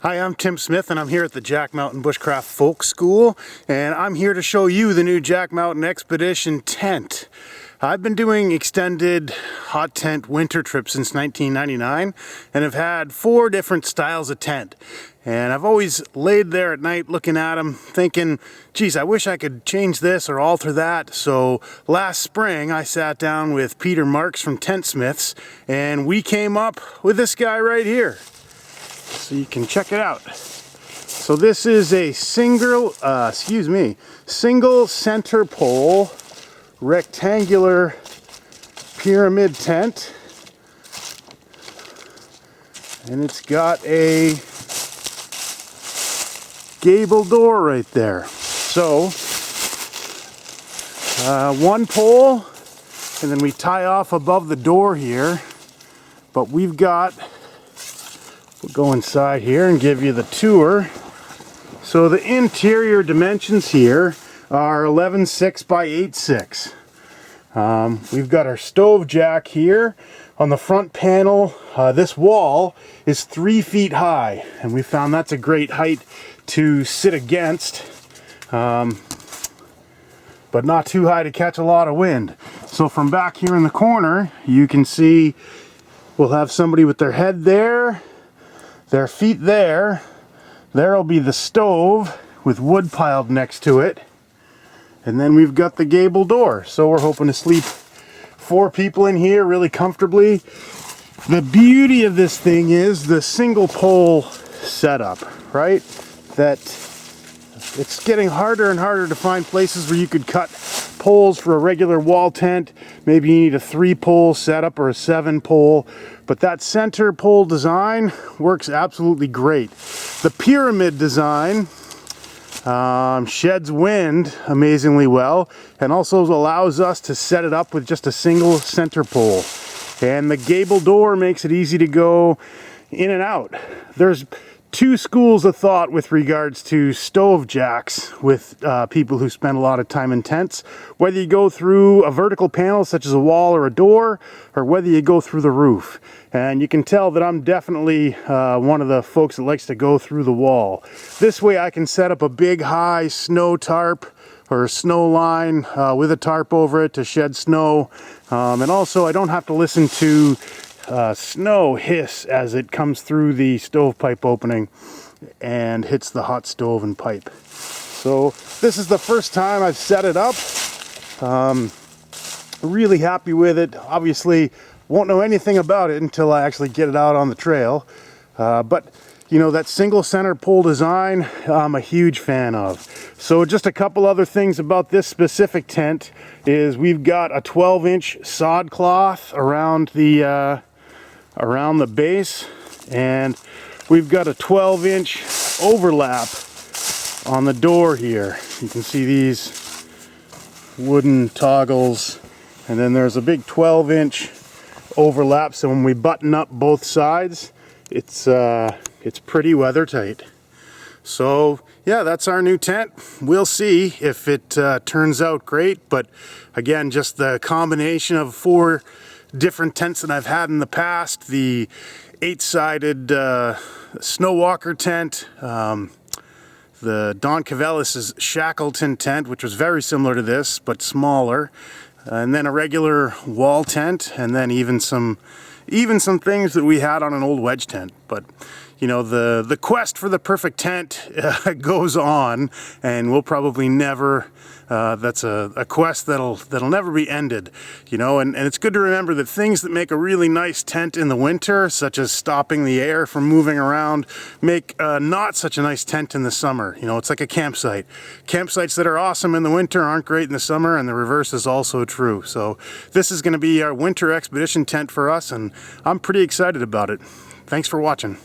Hi, I'm Tim Smith and I'm here at the Jack Mountain Bushcraft Folk School, and I'm here to show you the new Jack Mountain Expedition tent. I've been doing extended hot tent winter trips since 1999 and have had 4 different styles of tent. And I've always laid there at night looking at them thinking, geez, I wish I could change this or alter that. So last spring I sat down with Peter Marks from Tentsmiths and we came up with this guy right here. So you can check it out. So this is a single center pole rectangular pyramid tent, and it's got a gable door right there. So one pole, and then we tie off above the door here, but we've got, we'll go inside here and give you the tour. So the interior dimensions here are 11.6 by 8.6. We've got our stove jack here. On the front panel, this wall is 3 feet high, and we found that's a great height to sit against, but not too high to catch a lot of wind. So from back here in the corner, you can see we'll have somebody with their head there, their feet there. There'll be the stove with wood piled next to it. And then we've got the gable door. So we're hoping to sleep 4 people in here really comfortably. The beauty of this thing is the single pole setup, right? That it's getting harder and harder to find places where you could cut poles for a regular wall tent. Maybe you need a 3-pole setup or a 7-pole, but that center pole design works absolutely great. The pyramid design sheds wind amazingly well, and also allows us to set it up with just a single center pole. And the gable door makes it easy to go in and out. There's 2 schools of thought with regards to stove jacks with people who spend a lot of time in tents. Whether you go through a vertical panel such as a wall or a door, or whether you go through the roof. And you can tell that I'm definitely one of the folks that likes to go through the wall. This way I can set up a big high snow tarp or a snow line with a tarp over it to shed snow. And also I don't have to listen to snow hiss as it comes through the stovepipe opening and hits the hot stove and pipe. So this is the first time I've set it up. Really happy with it. Obviously won't know anything about it until I actually get it out on the trail. But you know, that single center pole design I'm a huge fan of. So just a couple other things about this specific tent is we've got a 12-inch sod cloth around the base, and we've got a 12-inch overlap on the door here. You can see these wooden toggles, and then there's a big 12-inch overlap, so when we button up both sides, it's pretty weather tight. So yeah, that's our new tent. We'll see if it turns out great, but again, just the combination of 4 different tents that I've had in the past, the 8-sided snow walker tent, the Don Cavellis' Shackleton tent, which was very similar to this but smaller, and then a regular wall tent, and then even some things that we had on an old wedge tent. But you know, the quest for the perfect tent goes on, and we'll probably never, that's a quest that'll never be ended, you know, and it's good to remember that things that make a really nice tent in the winter, such as stopping the air from moving around, make not such a nice tent in the summer. You know, it's like a campsite. Campsites that are awesome in the winter aren't great in the summer, and the reverse is also true. So this is going to be our winter expedition tent for us, and I'm pretty excited about it. Thanks for watching.